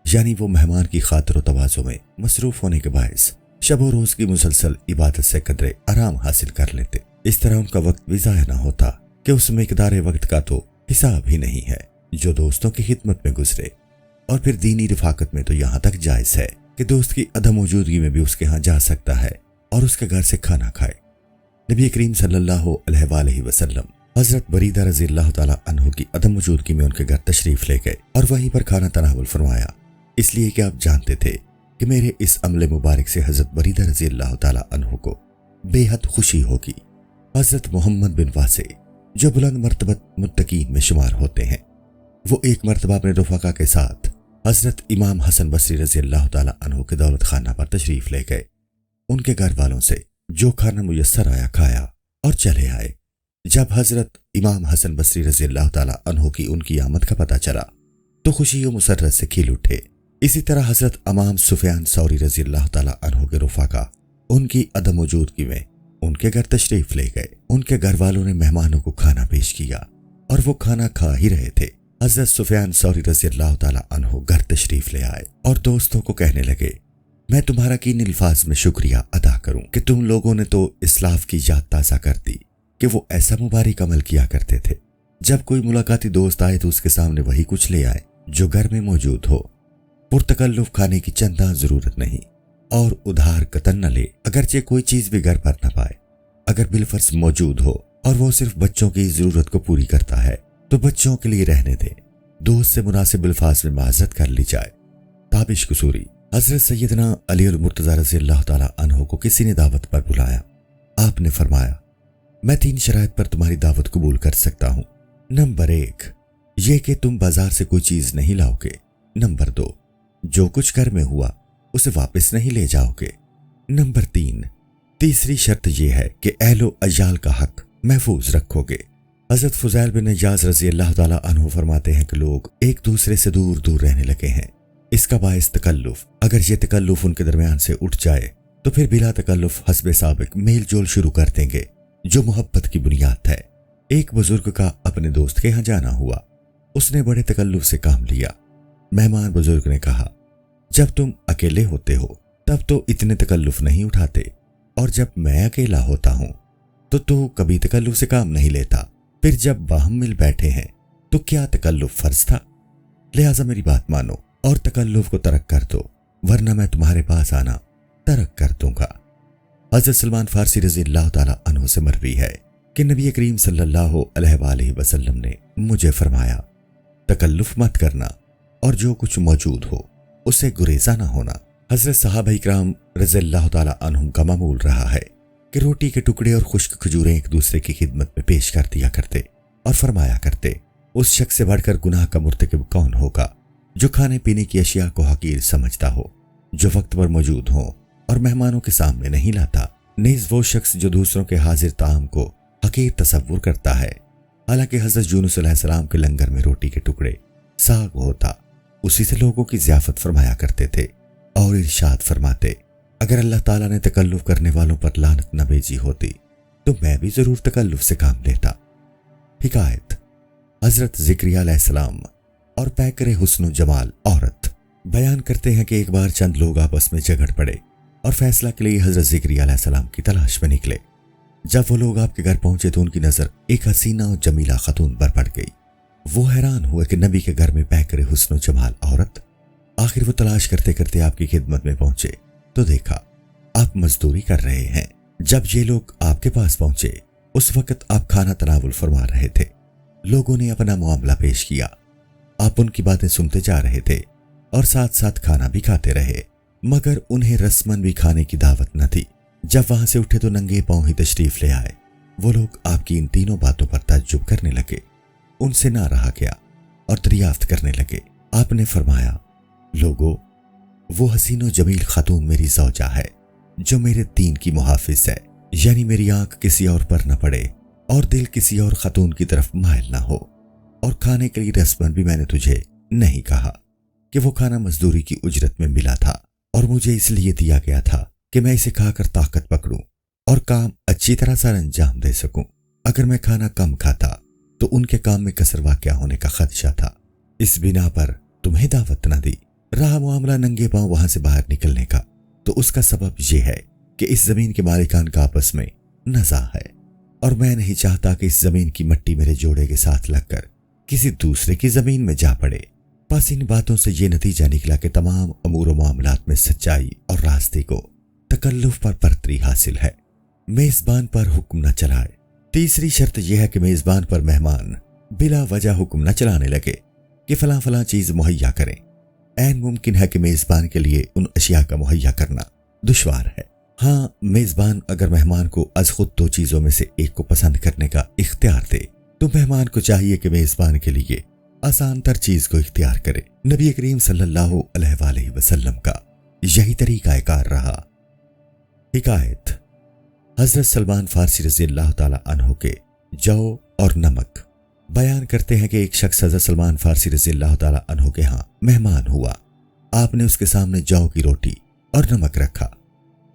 یعنی وہ مہمان کی خاطر و تواضع میں مصروف ہونے کے باعث شب و روز کی مسلسل عبادت سے قدرے آرام حاصل کر لیتے۔ اس طرح ان کا وقت بھی ضائع نہ ہوتا کہ اس مقدار وقت کا تو حساب ہی نہیں ہے جو دوستوں کی خدمت میں گزرے۔ اور پھر دینی رفاقت میں تو یہاں تک جائز ہے کہ دوست کی عدم موجودگی میں بھی اس کے ہاں جا سکتا ہے اور اس کے گھر سے کھانا کھائے۔ نبی کریم صلی اللہ علیہ وآلہ وسلم حضرت بریدہ رضی اللہ تعالیٰ عنہ کی عدم موجودگی میں ان کے گھر تشریف لے گئے اور وہیں پر کھانا تناول فرمایا، اس لیے کہ آپ جانتے تھے کہ میرے اس عمل مبارک سے حضرت بریدہ رضی اللہ تعالیٰ عنہ کو بے حد خوشی ہوگی۔ حضرت محمد بن واسع جو بلند مرتبت متقین میں شمار ہوتے ہیں، وہ ایک مرتبہ اپنے رفقا کے ساتھ حضرت امام حسن بصری رضی اللہ تعالیٰ عنہ کے دولت خانہ پر تشریف لے گئے۔ ان کے گھر والوں سے جو کھانا میسر آیا کھایا اور چلے آئے۔ جب حضرت امام حسن بصری رضی اللہ تعالیٰ عنہ کی ان کی آمد کا پتہ چلا تو خوشی و مسرت سے کھل اٹھے۔ اسی طرح حضرت امام سفیان ثوری رضی اللہ تعالیٰ عنہ کے رفقا ان کی عدم موجودگی میں ان کے گھر تشریف لے گئے۔ ان کے گھر والوں نے مہمانوں کو کھانا پیش کیا اور وہ کھانا کھا ہی رہے تھے، حضرت سفیان ثوری رضی اللہ تعالیٰ عنہ گھر تشریف لے آئے اور دوستوں کو کہنے لگے، میں تمہارا کن الفاظ میں شکریہ ادا کروں کہ تم لوگوں نے تو اسلاف کی یاد تازہ کر دی کہ وہ ایسا مبارک عمل کیا کرتے تھے، جب کوئی ملاقاتی دوست آئے تو اس کے سامنے وہی کچھ لے آئے جو گھر میں موجود ہو، پرتکلف کھانے کی چندہ ضرورت نہیں، اور ادھار قطن نہ لے، اگرچہ کوئی چیز بھی گھر پر نہ پائے، اگر بالفرض موجود ہو اور وہ صرف بچوں کی ضرورت کو پوری کرتا ہے تو بچوں کے لیے رہنے دے، دوست سے مناسب الفاظ میں معذرت کر لی جائے۔ تابش قصوری۔ حضرت سیدنا علی المرتضیٰ رضی اللہ تعالیٰ عنہ کو کسی نے دعوت پر بلایا۔ آپ نے فرمایا، میں 3 شرائط پر تمہاری دعوت قبول کر سکتا ہوں۔ نمبر 1 یہ کہ تم بازار سے کوئی چیز نہیں لاؤ گے۔ نمبر 2 جو کچھ گھر میں ہوا اسے واپس نہیں لے جاؤ گے۔ نمبر 3 تیسری شرط یہ ہے کہ اہل و عیال کا حق محفوظ رکھو گے۔ حضرت فضیل بن عیاض رضی اللہ تعالیٰ عنہ فرماتے ہیں کہ لوگ ایک دوسرے سے دور دور رہنے لگے ہیں، اس کا باعث تکلف، اگر یہ تکلف ان کے درمیان سے اٹھ جائے تو پھر بلا تکلف حسب سابق میل جول شروع کر دیں گے، جو محبت کی بنیاد ہے۔ ایک بزرگ کا اپنے دوست کے ہاں جانا ہوا۔ اس نے بڑے تکلف سے کام لیا۔ مہمان بزرگ نے کہا، جب تم اکیلے ہوتے ہو تب تو اتنے تکلف نہیں اٹھاتے، اور جب میں اکیلا ہوتا ہوں تو کبھی تکلف سے کام نہیں لیتا، پھر جب باہم مل بیٹھے ہیں تو کیا تکلف فرض تھا؟ لہٰذا میری بات مانو اور تکلف کو ترک کر دو، ورنہ میں تمہارے پاس آنا ترک کر دوں گا۔ حضرت سلمان فارسی رضی اللہ تعالیٰ عنہ سے مروی ہے کہ نبی کریم صلی اللہ علیہ وآلہ وسلم نے مجھے فرمایا، تکلف مت کرنا اور جو کچھ موجود ہو اسے گریزہ نہ ہونا۔ حضرت صحابہ اکرام رضی اللہ تعالیٰ عنہم کا معمول رہا ہے کہ روٹی کے ٹکڑے اور خشک کھجوریں ایک دوسرے کی خدمت میں پیش کر دیا کرتے اور فرمایا کرتے، اس شخص سے بڑھ کر گناہ کا مرتکب کون ہوگا جو کھانے پینے کی اشیاء کو حقیر سمجھتا ہو، جو وقت پر موجود ہو اور مہمانوں کے سامنے نہیں لاتا، نیز وہ شخص جو دوسروں کے حاضر طعام کو حقیر تصور کرتا ہے۔ حالانکہ حضرت یونس علیہ السلام کے لنگر میں روٹی کے ٹکڑے ساگ ہوتا، اسی سے لوگوں کی ضیافت فرمایا کرتے تھے اور ارشاد فرماتے، اگر اللہ تعالیٰ نے تکلف کرنے والوں پر لعنت نہ بھیجی ہوتی تو میں بھی ضرور تکلف سے کام لیتا۔ حکایت، حضرت زکریا علیہ السلام اور پیکر حسن و جمال عورت بیان کرتے ہیں کہ ایک بار چند لوگ آپس میں جھگڑ پڑے اور فیصلہ کے لیے حضرت زکریا علیہ السلام کی تلاش میں نکلے۔ جب وہ لوگ آپ کے گھر پہنچے تو ان کی نظر ایک حسینہ اور جمیلہ خاتون پر پڑ گئی۔ وہ حیران ہوئے کہ نبی کے گھر میں پیکر حسن و جمال عورت۔ آخر وہ تلاش کرتے کرتے آپ کی خدمت میں پہنچے تو دیکھا آپ مزدوری کر رہے ہیں۔ جب یہ لوگ آپ کے پاس پہنچے اس وقت آپ کھانا تناول فرما رہے تھے۔ لوگوں نے اپنا معاملہ پیش کیا، آپ ان کی باتیں سنتے جا رہے تھے اور ساتھ ساتھ کھانا بھی کھاتے رہے، مگر انہیں رسماً بھی کھانے کی دعوت نہ تھی۔ جب وہاں سے اٹھے تو ننگے پاؤں ہی تشریف لے آئے۔ وہ لوگ آپ کی ان تینوں باتوں پر تعجب کرنے لگے، ان سے نہ رہا گیا اور دریافت کرنے لگے۔ آپ نے فرمایا، لوگو، وہ حسین و جمیل خاتون میری زوجہ ہے جو میرے دین کی محافظ ہے، یعنی میری آنکھ کسی اور پر نہ پڑے اور دل کسی اور خاتون کی طرف مائل نہ ہو، اور کھانے کے لیے رسماً بھی میں نے تجھے نہیں کہا کہ وہ کھانا مزدوری کی اجرت میں ملا تھا اور مجھے اس لیے دیا گیا تھا کہ میں اسے کھا کر طاقت پکڑوں اور کام اچھی طرح سر انجام دے سکوں۔ اگر میں کھانا کم کھاتا تو ان کے کام میں کسر واقع ہونے کا خدشہ تھا، اس بنا پر تمہیں دعوت نہ دی۔ رہا معاملہ ننگے پاؤں وہاں سے باہر نکلنے کا، تو اس کا سبب یہ ہے کہ اس زمین کے مالکان کا آپس میں نزاع ہے اور میں نہیں چاہتا کہ اس زمین کی مٹی میرے جوڑے کے ساتھ لگ کر کسی دوسرے کی زمین میں جا پڑے۔ بس ان باتوں سے یہ نتیجہ نکلا کہ تمام امور و معاملات میں سچائی اور راستے کو تکلف پر برتری حاصل ہے۔ میزبان پر حکم نہ چلائے۔ تیسری شرط یہ ہے کہ میزبان پر مہمان بلا وجہ حکم نہ چلانے لگے کہ فلاں فلاں چیز مہیا کریں۔ عین ممکن ہے کہ میزبان کے لیے ان اشیاء کا مہیا کرنا دشوار ہے۔ ہاں، میزبان اگر مہمان کو از خود دو چیزوں میں سے ایک کو پسند کرنے کا اختیار دے تو مہمان کو چاہیے کہ میزبان کے لیے آسان تر چیز کو اختیار کرے۔ نبی کریم صلی اللہ علیہ وآلہ وسلم کا یہی طریقہ کار رہا۔ حکایت، حضرت سلمان فارسی رضی اللہ تعالیٰ عنہ کے جو اور نمک بیان کرتے ہیں کہ ایک شخص حضرت سلمان فارسی رضی اللہ تعالیٰ عنہ کے ہاں مہمان ہوا۔ آپ نے اس کے سامنے جو کی روٹی اور نمک رکھا۔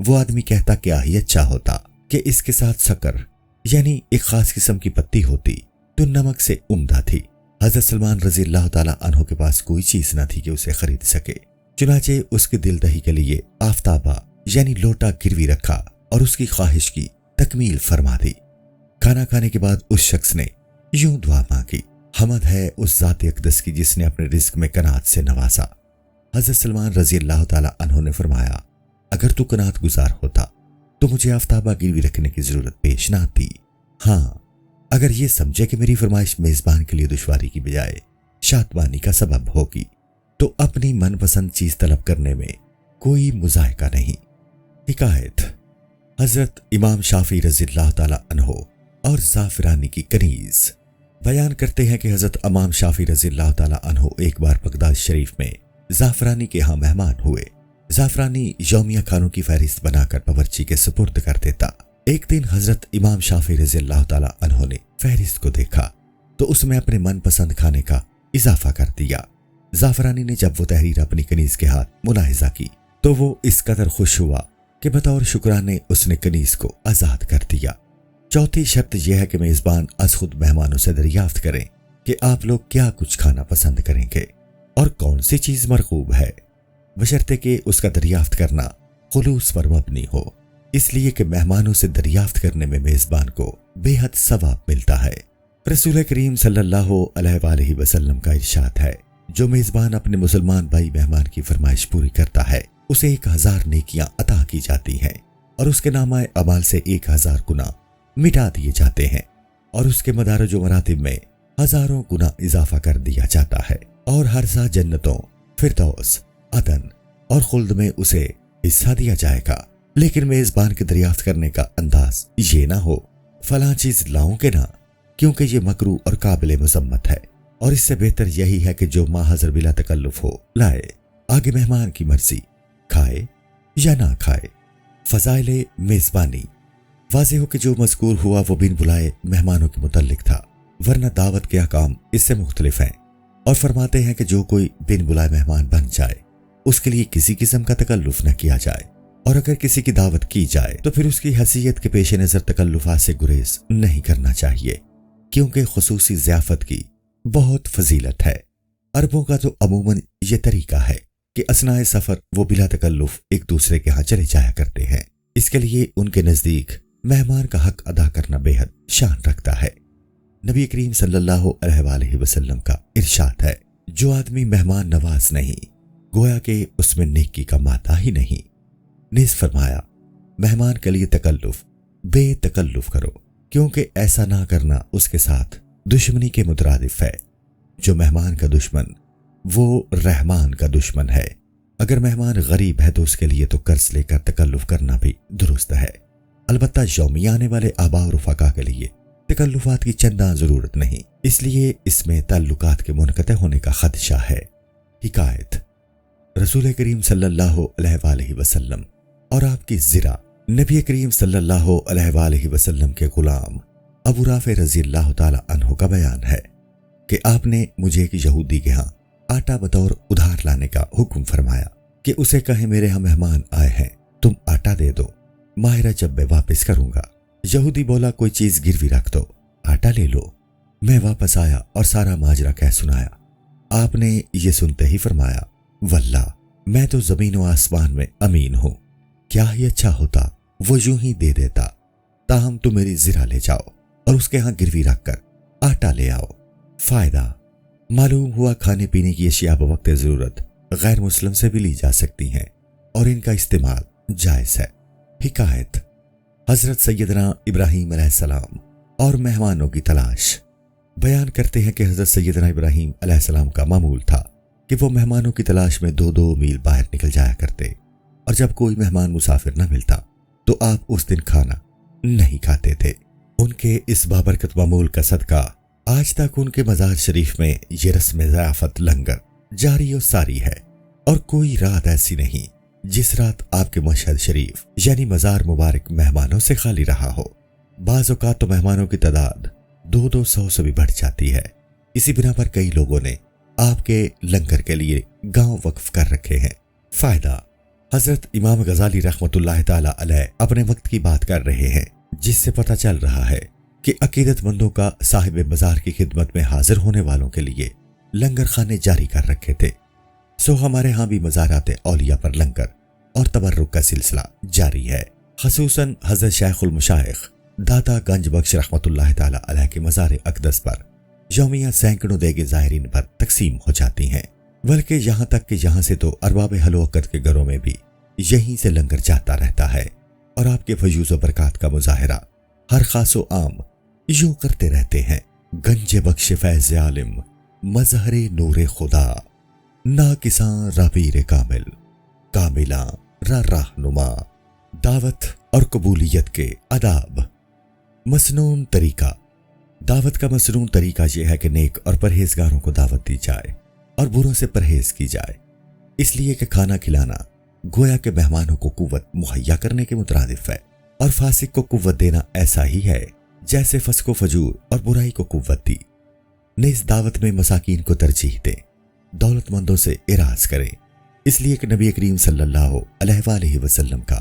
وہ آدمی کہتا کیا ہی اچھا ہوتا کہ اس کے ساتھ شکر یعنی ایک خاص قسم کی پتی ہوتی تو نمک سے عمدہ تھی۔ حضرت سلمان رضی اللہ تعالیٰ عنہ کے پاس کوئی چیز نہ تھی کہ اسے خرید سکے، چنانچہ اس کے دل دہی کے لیے آفتابہ یعنی لوٹا گروی رکھا اور اس کی خواہش کی تکمیل فرما دی۔ کھانا کھانے کے بعد اس شخص نے یوں دعا مانگی، حمد ہے اس ذات اقدس کی جس نے اپنے رزق میں قناعت سے نوازا۔ حضرت سلمان رضی اللہ تعالیٰ عنہ نے فرمایا، اگر تو قناعت گزار ہوتا تو مجھے آفتابہ گروی رکھنے کی ضرورت پیش نہ آتی۔ ہاں، اگر یہ سمجھے کہ میری فرمائش میزبان کے لیے دشواری کی بجائے شادمانی کا سبب ہوگی تو اپنی من پسند چیز طلب کرنے میں کوئی مذائقہ نہیں۔ حکایت، حضرت امام شافعی رضی اللہ تعالیٰ عنہ اور زعفرانی کی کنیز بیان کرتے ہیں کہ حضرت امام شافعی رضی اللہ تعالیٰ عنہ ایک بار بغداد شریف میں زعفرانی کے ہاں مہمان ہوئے۔ زعفرانی یومیہ کھانوں کی فہرست بنا کر باورچی کے سپرد کر دیتا۔ ایک دن حضرت امام شافعی رضی اللہ تعالیٰ عنہ نے فہرست کو دیکھا تو اس میں اپنے من پسند کھانے کا اضافہ کر دیا۔ زعفرانی نے جب وہ تحریر اپنی کنیز کے ہاتھ ملاحظہ کی تو وہ اس قدر خوش ہوا کہ بطور شکرانے اس نے کنیز کو آزاد کر دیا۔ چوتھی شرط یہ ہے کہ میزبان از خود مہمانوں سے دریافت کریں کہ آپ لوگ کیا کچھ کھانا پسند کریں گے اور کون سی چیز مرغوب ہے، بشرطے کہ اس کا دریافت کرنا خلوص پر مبنی ہو، اس لیے کہ مہمانوں سے دریافت کرنے میں میزبان کو بے حد ثواب ملتا ہے۔ رسول کریم صلی اللہ علیہ وآلہ وسلم کا ارشاد ہے، جو میزبان اپنے مسلمان بھائی مہمان کی فرمائش پوری کرتا ہے اسے 1000 نیکیاں عطا کی جاتی ہیں اور اس کے نامہ اعمال سے 1000 گناہ مٹا دیے جاتے ہیں اور اس کے مدارج و مراتب میں ہزاروں گنا اضافہ کر دیا جاتا ہے، اور ہر سا جنتوں، فردوس، عدن اور خلد میں اسے حصہ دیا جائے گا۔ لیکن میزبان کے دریافت کرنے کا انداز یہ نہ ہو فلاں چیز لاؤں کہ نہ، کیونکہ یہ مکروہ اور قابل مذمت ہے، اور اس سے بہتر یہی ہے کہ جو ماحضر بلا تکلف ہو لائے، آگے مہمان کی مرضی، کھائے یا نہ کھائے۔ فضائل میزبانی۔ واضح ہو کہ جو مذکور ہوا وہ بن بلائے مہمانوں کے متعلق تھا، ورنہ دعوت کے احکام اس سے مختلف ہیں، اور فرماتے ہیں کہ جو کوئی بن بلائے مہمان بن جائے اس کے لیے کسی قسم کا تکلف نہ کیا جائے، اور اگر کسی کی دعوت کی جائے تو پھر اس کی حیثیت کے پیش نظر تکلفات سے گریز نہیں کرنا چاہیے، کیونکہ خصوصی ضیافت کی بہت فضیلت ہے۔ عربوں کا تو عموماً یہ طریقہ ہے کہ اثناء سفر وہ بلا تکلف ایک دوسرے کے ہاں چلے جایا کرتے ہیں، اس کے لیے ان کے نزدیک مہمان کا حق ادا کرنا بے حد شان رکھتا ہے۔ نبی کریم صلی اللہ علیہ وآلہ وسلم کا ارشاد ہے، جو آدمی مہمان نواز نہیں گویا کہ اس میں نیکی کا مادہ ہی نہیں۔ نیز فرمایا، مہمان کے لیے تکلف بے تکلف کرو، کیونکہ ایسا نہ کرنا اس کے ساتھ دشمنی کے مترادف ہے۔ جو مہمان کا دشمن وہ رحمان کا دشمن ہے۔ اگر مہمان غریب ہے تو اس کے لیے تو قرض لے کر تکلف کرنا بھی درست ہے، البتہ یومی آنے والے آباء و رفقا کے لیے تکلفات کی چنداں ضرورت نہیں، اس لیے اس میں تعلقات کے منقطع ہونے کا خدشہ ہے۔ حکایت۔ رسول کریم صلی اللہ علیہ وآلہ وسلم اور آپ کی زرہ نبی کریم صلی اللہ علیہ وآلہ وسلم کے غلام ابو رافع رضی اللہ تعالی عنہ کا بیان ہے کہ آپ نے مجھے ایک یہودی کے ہاں آٹا بطور ادھار لانے کا حکم فرمایا کہ اسے کہیں میرے ہاں مہمان آئے ہیں، تم آٹا دے دو، ماہ رجب میں واپس کروں گا۔ یہودی بولا، کوئی چیز گروی رکھ دو، آٹا لے لو۔ میں واپس آیا اور سارا ماجرا کہہ سنایا۔ آپ نے یہ سنتے ہی فرمایا، واللہ میں تو زمین و آسمان میں امین ہوں، کیا ہی اچھا ہوتا وہ یوں ہی دے دیتا، تاہم تم میری زرہ لے جاؤ اور اس کے ہاں گروی رکھ کر آٹا لے آؤ۔ فائدہ معلوم ہوا کھانے پینے کی اشیاء بوقت ضرورت غیر مسلم سے بھی لی جا سکتی ہیں اور ان کا استعمال جائز ہے۔ حکایت۔ حضرت سیدنا ابراہیم علیہ السلام اور مہمانوں کی تلاش۔ بیان کرتے ہیں کہ حضرت سیدنا ابراہیم علیہ السلام کا معمول تھا کہ وہ مہمانوں کی تلاش میں 2 میل باہر نکل جایا کرتے، اور جب کوئی مہمان مسافر نہ ملتا تو آپ اس دن کھانا نہیں کھاتے تھے۔ ان کے اس بابرکت معمول کا صدقہ آج تک ان کے مزار شریف میں یہ رسم ضیافت لنگر جاری و ساری ہے، اور کوئی رات ایسی نہیں جس رات آپ کے مشہد شریف یعنی مزار مبارک مہمانوں سے خالی رہا ہو۔ بعض اوقات تو مہمانوں کی تعداد 200 سے بھی بڑھ جاتی ہے۔ اسی بنا پر کئی لوگوں نے آپ کے لنگر کے لیے گاؤں وقف کر رکھے ہیں۔ فائدہ۔ حضرت امام غزالی رحمۃ اللہ تعالی علیہ اپنے وقت کی بات کر رہے ہیں، جس سے پتہ چل رہا ہے کہ عقیدت مندوں کا صاحب مزار کی خدمت میں حاضر ہونے والوں کے لیے لنگر خانے جاری کر رکھے تھے۔ سو ہمارے ہاں بھی مزارات اولیاء پر لنگر اور تبرک کا سلسلہ جاری ہے، خصوصاً حضرت شیخ المشائخ داتا گنج بخش رحمۃ اللہ تعالی علیہ کے مزار اقدس پر یومیہ سینکڑوں دیگیں زائرین پر تقسیم ہو جاتی ہیں، بلکہ یہاں تک کہ یہاں سے تو ارباب حل و عقد کے گھروں میں بھی یہیں سے لنگر جاتا رہتا ہے، اور آپ کے فیوز و برکات کا مظاہرہ ہر خاص و عام یوں کرتے رہتے ہیں۔ گنج بخش فیض عالم، مظہر نور خدا، ناکساں رابیر کامل، کاملاں رہنما۔ دعوت اور قبولیت کے آداب۔ مسنون طریقہ۔ دعوت کا مسنون طریقہ یہ ہے کہ نیک اور پرہیزگاروں کو دعوت دی جائے اور بروں سے پرہیز کی جائے، اس لیے کہ کھانا کھلانا گویا کہ مہمانوں کو قوت مہیا کرنے کے مترادف ہے، اور فاسق کو قوت دینا ایسا ہی ہے جیسے فسق و فجور اور برائی کو قوت دی۔ نیز دعوت میں مساکین کو ترجیح دیں، دولت مندوں سے اعراض کریں، اس لیے کہ نبی کریم صلی اللہ علیہ وآلہ وسلم کا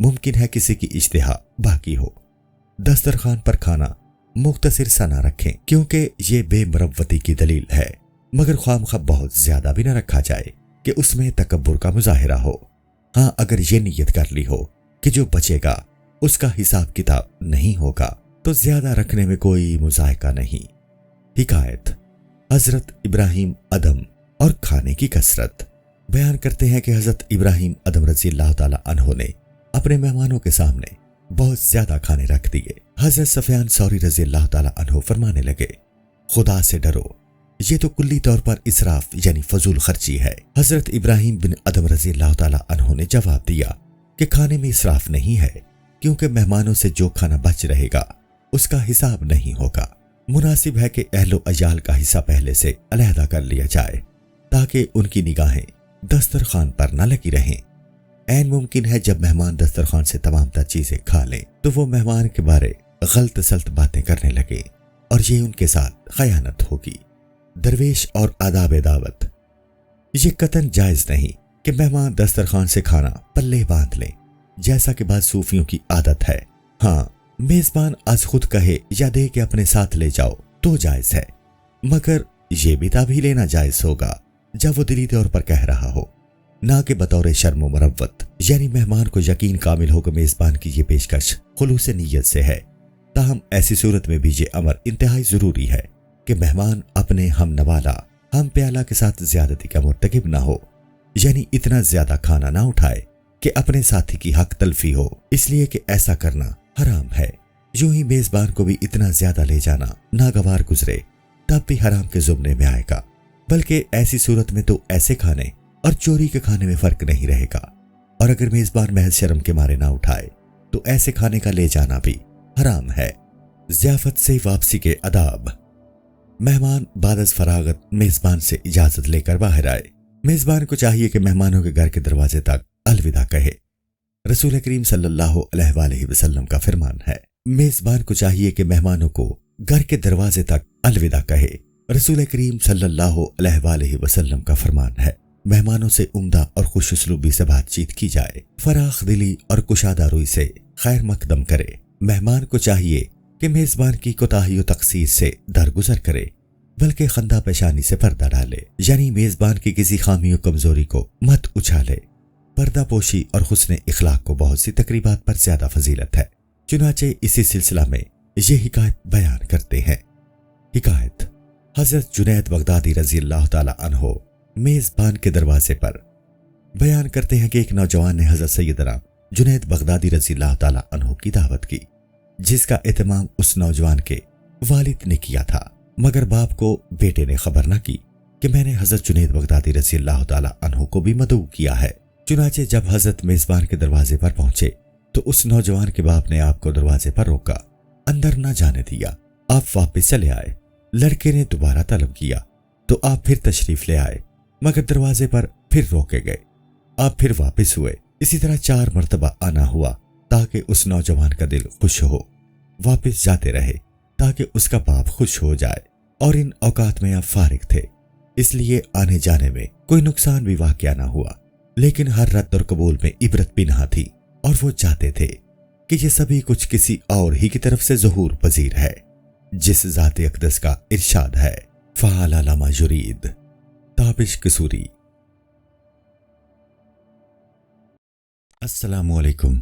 ممکن ہے کسی کی اشتہا باقی ہو۔ دسترخوان پر کھانا مختصر سا نہ رکھیں کیونکہ یہ بے مروتی کی دلیل ہے، مگر خواہ بہت زیادہ بھی نہ رکھا جائے کہ اس میں تکبر کا مظاہرہ ہو۔ ہاں، اگر یہ نیت کر لی ہو کہ جو بچے گا اس کا حساب کتاب نہیں ہوگا تو زیادہ رکھنے میں کوئی مذائقہ نہیں۔ حکایت حضرت ابراہیم ادم اور کھانے کی کثرت۔ بیان کرتے ہیں کہ حضرت ابراہیم ادم رضی اللہ تعالی عنہ نے اپنے مہمانوں کے سامنے بہت زیادہ کھانے رکھ دیے۔ حضرت سفیان ثوری رضی اللہ تعالی عنہ فرمانے لگے، خدا سے ڈرو، یہ تو کلی طور پر اسراف یعنی فضول خرچی ہے۔ حضرت ابراہیم بن ادم رضی اللہ تعالی عنہ نے جواب دیا کہ کھانے میں اسراف نہیں ہے، کیونکہ مہمانوں سے جو کھانا بچ رہے گا اس کا حساب نہیں ہوگا۔ مناسب ہے کہ اہل و عیال کا حصہ پہلے سے علیحدہ کر لیا جائے تاکہ ان کی نگاہیں دسترخوان پر نہ لگی رہیں۔ عین ممکن ہے جب مہمان دسترخوان سے تمام تر چیزیں کھا لیں تو وہ مہمان کے بارے غلط سلط باتیں کرنے لگے اور یہ ان کے ساتھ خیانت ہوگی۔ درویش اور آداب دعوت۔ یہ قطعاً جائز نہیں کہ مہمان دسترخوان سے کھانا پلے باندھ لیں، جیسا کہ بعض صوفیوں کی عادت ہے۔ ہاں، میزبان از خود کہے یا دے کے اپنے ساتھ لے جاؤ تو جائز ہے، مگر یہ بھی تبھی لینا جائز ہوگا جب وہ دلی طور پر کہہ رہا ہو، نہ کہ بطور شرم و مروت، یعنی مہمان کو یقین کامل ہو کہ میزبان کی یہ پیشکش خلوص نیت سے ہے۔ تاہم ایسی صورت میں بھی یہ امر انتہائی ضروری ہے کہ مہمان اپنے ہم نوالا ہم پیالہ کے ساتھ زیادتی کا مرتکب نہ ہو، یعنی اتنا زیادہ کھانا نہ اٹھائے کہ اپنے ساتھی کی حق تلفی ہو، اس لیے کہ ایسا کرنا حرام ہے۔ یوں ہی میزبان کو بھی اتنا زیادہ لے جانا ناگوار گزرے تب بھی حرام کے زمرے میں آئے گا، بلکہ ایسی صورت میں تو ایسے کھانے اور چوری کے کھانے میں فرق نہیں رہے گا، اور اگر میزبان محض شرم کے مارے نہ اٹھائے تو ایسے کھانے کا لے جانا بھی حرام ہے۔ ضیافت سے واپسی کے آداب۔ مہمان بعد از فراغت میزبان سے اجازت لے کر باہر آئے۔ میزبان کو چاہیے کہ مہمانوں کے گھر کے دروازے تک الوداع کہے۔ رسول کریم صلی اللہ علیہ وآلہ وسلم کا فرمان ہے، میزبان کو چاہیے کہ مہمانوں کو گھر کے دروازے تک الوداع کہے۔ رسول کریم صلی اللہ علیہ وآلہ وسلم کا فرمان ہے، مہمانوں سے عمدہ اور خوش اسلوبی سے بات چیت کی جائے، فراخ دلی اور کشادہ روی سے خیر مقدم کرے۔ مہمان کو چاہیے کہ میزبان کی کوتاہی و تقصیر سے درگزر کرے، بلکہ خندہ پیشانی سے پردہ ڈالے، یعنی میزبان کی کسی خامی و کمزوری کو مت اچھالے۔ پردہ پوشی اور حسن اخلاق کو بہت سی تقریبات پر زیادہ فضیلت ہے، چنانچہ اسی سلسلہ میں یہ حکایت بیان کرتے ہیں۔ حکایت حضرت جنید بغدادی رضی اللہ تعالی عنہ میزبان کے دروازے پر۔ بیان کرتے ہیں کہ ایک نوجوان نے حضرت سیدنا جنید بغدادی رضی اللہ تعالی عنہ کی دعوت کی، جس کا اہتمام اس نوجوان کے والد نے کیا تھا، مگر باپ کو بیٹے نے خبر نہ کی کہ میں نے حضرت جنید بغدادی رضی اللہ تعالی عنہ کو بھی مدعو کیا ہے۔ چنانچہ جب حضرت میزبان کے دروازے پر پہنچے تو اس نوجوان کے باپ نے آپ کو دروازے پر روکا، اندر نہ جانے دیا۔ آپ واپس چلے آئے۔ لڑکے نے دوبارہ طلب کیا تو آپ پھر تشریف لے آئے، مگر دروازے پر پھر روکے گئے۔ آپ پھر واپس ہوئے۔ اسی طرح 4 مرتبہ آنا ہوا تاکہ اس نوجوان کا دل خوش ہو۔ واپس جاتے رہے تاکہ اس کا باپ خوش ہو جائے، اور ان اوقات میں آپ فارغ تھے، اس لیے آنے جانے میں کوئی نقصان بھی واقع نہ ہوا، لیکن ہر رد اور قبول میں عبرت بھی نہ تھی، اور وہ چاہتے تھے کہ یہ سبھی کچھ کسی اور ہی کی طرف سے ظہور پذیر ہے، جس ذات اقدس کا ارشاد ہے، فعل لما یرید۔ تابش قصوری۔ السلام علیکم۔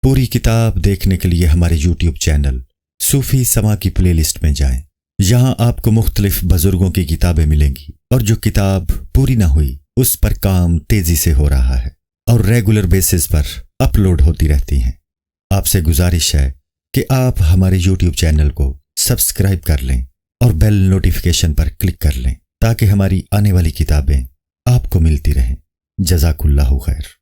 پوری کتاب دیکھنے کے لیے ہمارے یوٹیوب چینل صوفی سما کی پلے لسٹ میں جائیں۔ یہاں آپ کو مختلف بزرگوں کی کتابیں ملیں گی، اور جو کتاب پوری نہ ہوئی اس پر کام تیزی سے ہو رہا ہے اور ریگولر بیسس پر اپلوڈ ہوتی رہتی ہیں۔ آپ سے گزارش ہے کہ آپ ہمارے یوٹیوب چینل کو سبسکرائب کر لیں اور بیل نوٹیفیکیشن پر کلک کر لیں تاکہ ہماری آنے والی کتابیں آپ کو ملتی رہیں۔ جزاک اللہ خیر۔